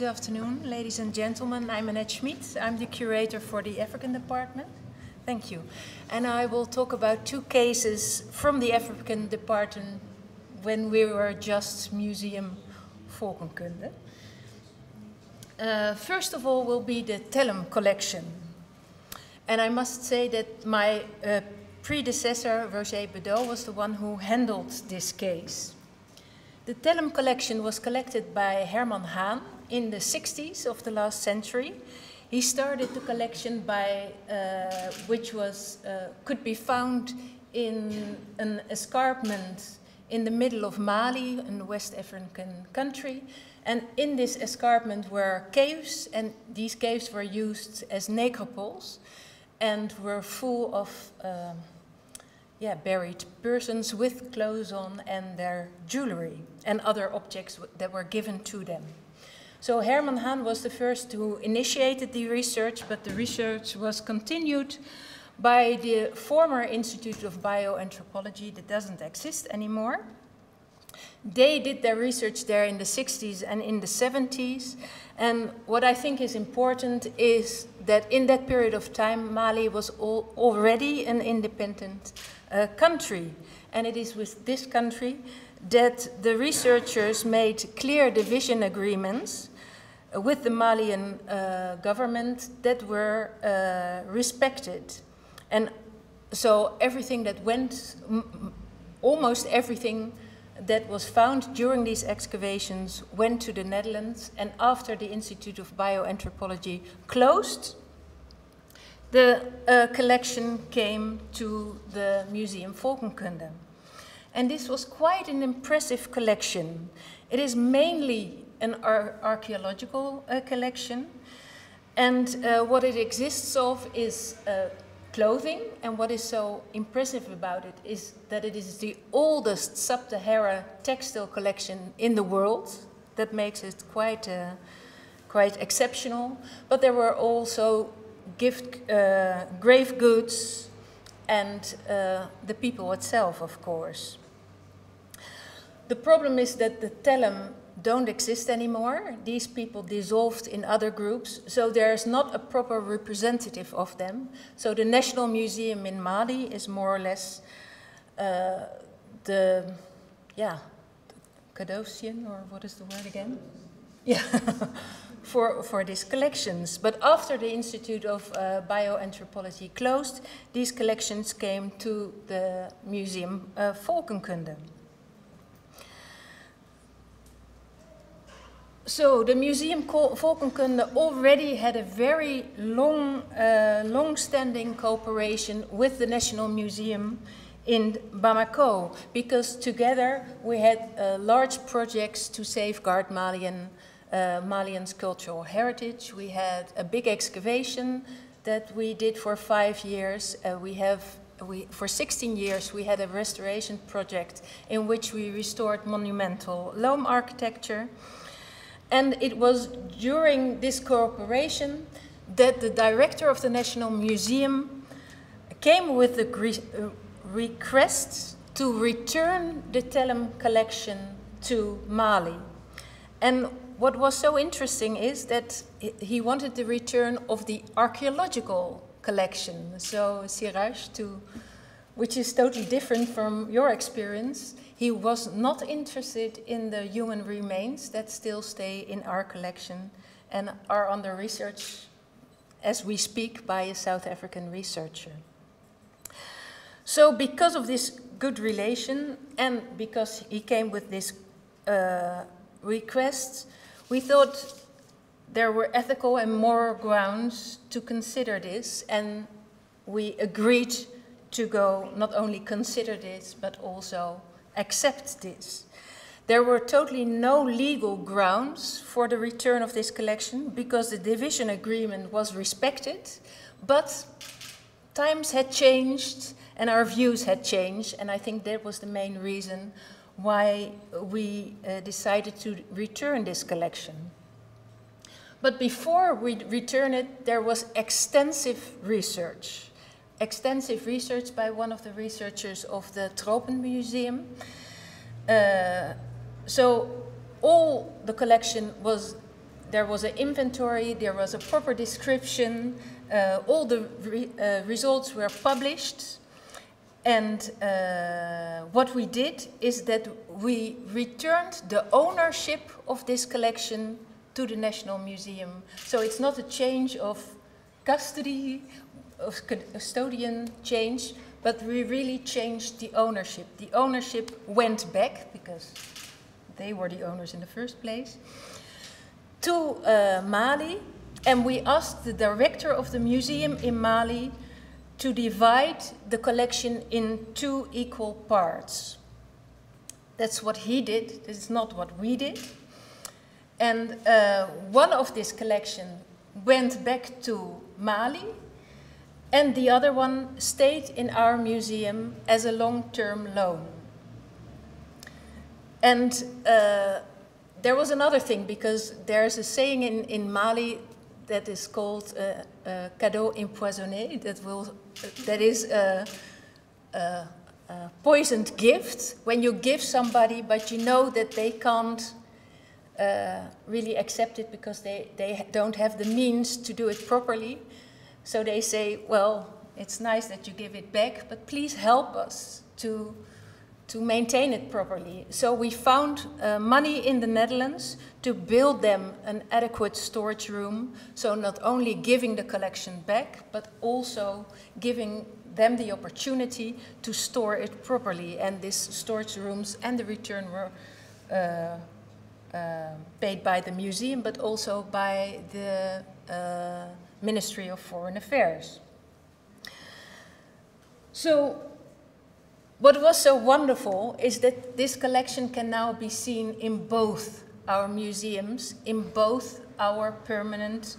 Good afternoon, ladies and gentlemen. I'm Annette Schmidt. I'm the curator for the African department. Thank you. And I will talk about two cases from the African department when we were just Museum Volkenkunde. First of all will be the Tellem Collection. And I must say that my predecessor, Roger Bedeau, was the one who handled this case. The Tellem Collection was collected by Herman Haan in the 60s of the last century. He started the collection by, which could be found in an escarpment in the middle of Mali, in the West African country. And in this escarpment were caves, and these caves were used as necropoles and were full of buried persons with clothes on and their jewelry and other objects that were given to them. So Herman Haan was the first who initiated the research, but the research was continued by the former Institute of Bioanthropology that doesn't exist anymore. They did their research there in the 60s and in the 70s. And what I think is important is that in that period of time, Mali was already an independent country. And it is with this country that the researchers made clear division agreements with the Malian government that were respected. And so everything that went, almost everything that was found during these excavations went to the Netherlands, and after the Institute of Bioanthropology closed, the collection came to the Museum Volkenkunde. And this was quite an impressive collection. It is mainly an archaeological collection, and what it exists of is clothing, and what is so impressive about it is that it is the oldest sub-Sahara textile collection in the world. That makes it quite exceptional. But there were also grave goods and the people itself, of course. The problem is that the Tellem don't exist anymore. These people dissolved in other groups, so there's not a proper representative of them. So the National Museum in Mali is more or less the Cadossian, or what is the word again? Yeah, for these collections. But after the Institute of Bioanthropology closed, these collections came to the Museum Volkenkunde. So the Museum Volkenkunde already had a very long-standing cooperation with the National Museum in Bamako, because together we had large projects to safeguard Malian's cultural heritage. We had a big excavation that we did for 5 years. For 16 years we had a restoration project in which we restored monumental loam architecture. And it was during this cooperation that the director of the National Museum came with the request to return the Tellem collection to Mali. And what was so interesting is that he wanted the return of the archaeological collection, so Siraj, which is totally different from your experience. He was not interested in the human remains that still stay in our collection and are under research as we speak by a South African researcher. So because of this good relation and because he came with this request, we thought there were ethical and moral grounds to consider this, and we agreed to go not only consider this but also accept this. There were totally no legal grounds for the return of this collection because the division agreement was respected, but times had changed and our views had changed, and I think that was the main reason why we decided to return this collection. But before we return it, there was extensive research by one of the researchers of the Tropen Museum. So all the collection was there was an inventory, there was a proper description, all the results were published. And what we did is that we returned the ownership of this collection to the National Museum. So it's not a change of custody, of custodian change, but we really changed the ownership. The ownership went back, because they were the owners in the first place, to Mali, and we asked the director of the museum in Mali to divide the collection in 2 equal parts. That's what he did, this is not what we did. And one of this collection went back to Mali, and the other one stayed in our museum as a long-term loan. And there was another thing, because there's a saying in Mali that is called cadeau empoisonné, that is a poisoned gift, when you give somebody but you know that they can't really accept it because they don't have the means to do it properly. So they say, well, it's nice that you give it back, but please help us to maintain it properly. So we found money in the Netherlands to build them an adequate storage room. So not only giving the collection back, but also giving them the opportunity to store it properly. And these storage rooms and the return were paid by the museum, but also by the Ministry of Foreign Affairs. So what was so wonderful is that this collection can now be seen in both our museums, in both our permanent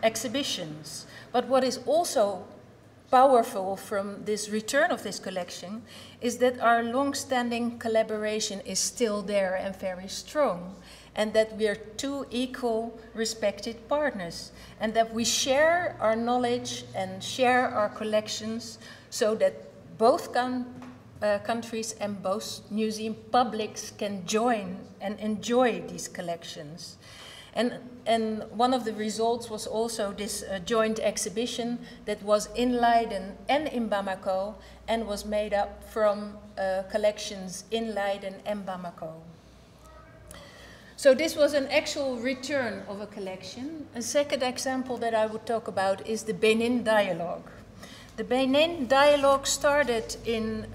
exhibitions. But what is also powerful from this return of this collection is that our long-standing collaboration is still there and very strong, and that we are 2 equal respected partners, and that we share our knowledge and share our collections so that both countries and both museum publics can join and enjoy these collections. And one of the results was also this joint exhibition that was in Leiden and in Bamako, and was made up from collections in Leiden and Bamako. So this was an actual return of a collection. A second example that I would talk about is the Benin Dialogue. The Benin Dialogue started in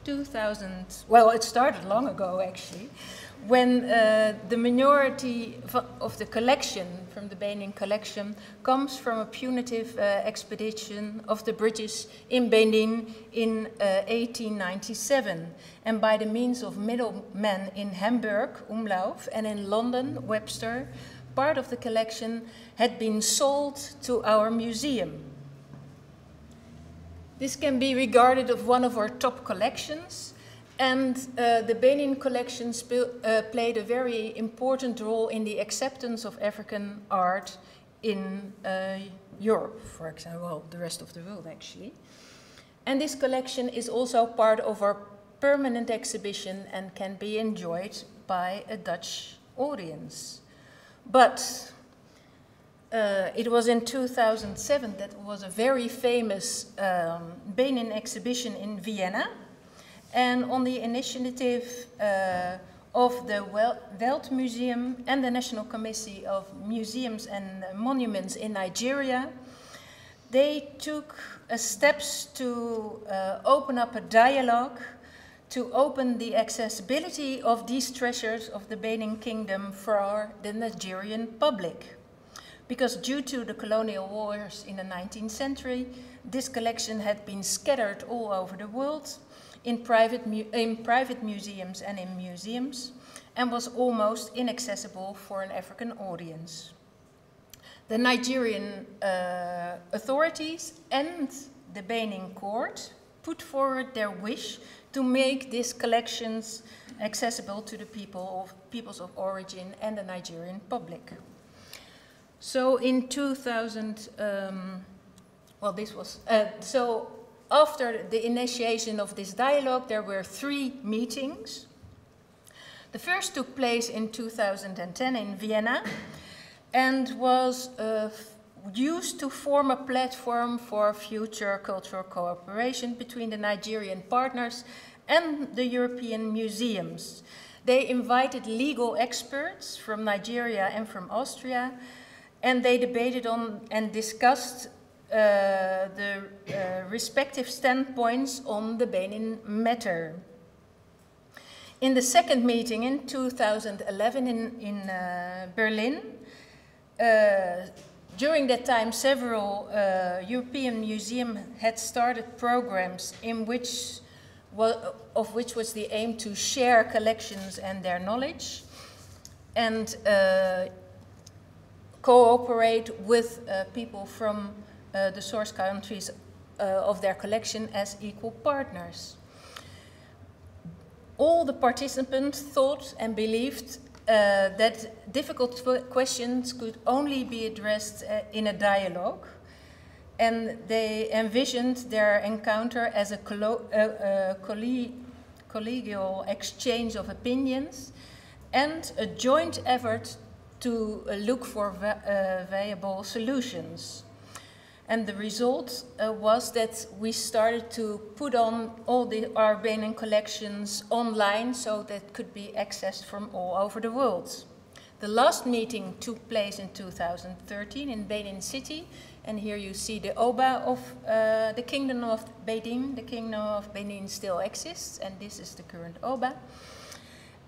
2000, well, it started long ago actually, when the minority of the collection, from the Benin collection, comes from a punitive expedition of the British in Benin in 1897. And by the means of middlemen in Hamburg, Umlauf, and in London, Webster, part of the collection had been sold to our museum. This can be regarded as one of our top collections, and the Benin collection played a very important role in the acceptance of African art in Europe, for example, well, the rest of the world actually. And this collection is also part of our permanent exhibition and can be enjoyed by a Dutch audience. But it was in 2007 that was a very famous Benin exhibition in Vienna. And on the initiative of the Weltmuseum and the National Committee of Museums and Monuments in Nigeria, they took steps to open up a dialogue to open the accessibility of these treasures of the Benin Kingdom for the Nigerian public. Because due to the colonial wars in the 19th century, this collection had been scattered all over the world in private museums and in museums, and was almost inaccessible for an African audience. The Nigerian authorities and the Benin court put forward their wish to make these collections accessible to the peoples of origin and the Nigerian public. So in 2000, so after the initiation of this dialogue, there were 3 meetings. The first took place in 2010 in Vienna and was used to form a platform for future cultural cooperation between the Nigerian partners and the European museums. They invited legal experts from Nigeria and from Austria, and they debated on and discussed the respective standpoints on the Benin matter. In the second meeting in 2011 in Berlin, during that time several European museums had started programs in which was the aim to share collections and their knowledge and cooperate with people from the source countries of their collection as equal partners. All the participants thought and believed that difficult questions could only be addressed in a dialogue, and they envisioned their encounter as a collegial exchange of opinions and a joint effort to look for viable solutions. And the result was that we started to put on all our Benin collections online so that could be accessed from all over the world. The last meeting took place in 2013 in Benin City, and here you see the Oba of the Kingdom of Benin. The Kingdom of Benin still exists, and this is the current Oba.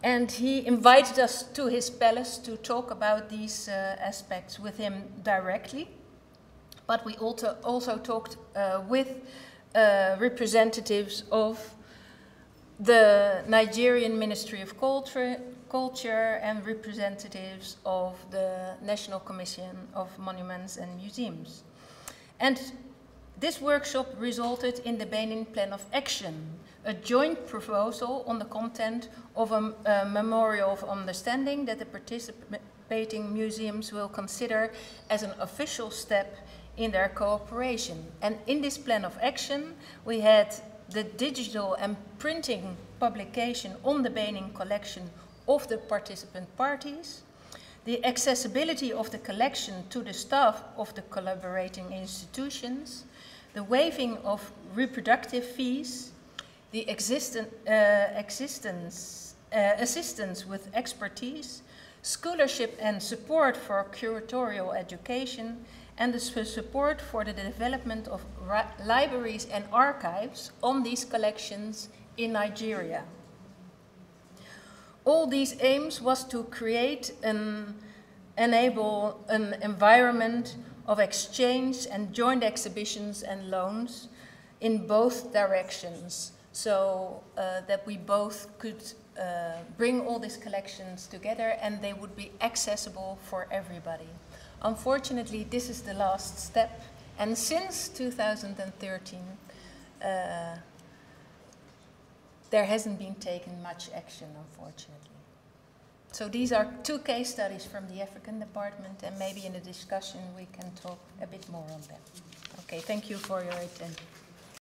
And he invited us to his palace to talk about these aspects with him directly. But we also talked with representatives of the Nigerian Ministry of Culture and representatives of the National Commission of Monuments and Museums. And this workshop resulted in the Benin Plan of Action, a joint proposal on the content of a memorial of understanding that the participating museums will consider as an official step in their cooperation. And in this plan of action, we had the digital and printing publication on the Benin collection of the participant parties, the accessibility of the collection to the staff of the collaborating institutions, the waiving of reproductive fees, the assistance with expertise, scholarship and support for curatorial education, and the support for the development of libraries and archives on these collections in Nigeria. All these aims was to create enable an environment of exchange and joint exhibitions and loans in both directions, so that we both could bring all these collections together and they would be accessible for everybody. Unfortunately, this is the last step, and since 2013, there hasn't been taken much action, unfortunately. So these are two case studies from the African department, and maybe in the discussion we can talk a bit more on them. Okay, thank you for your attention.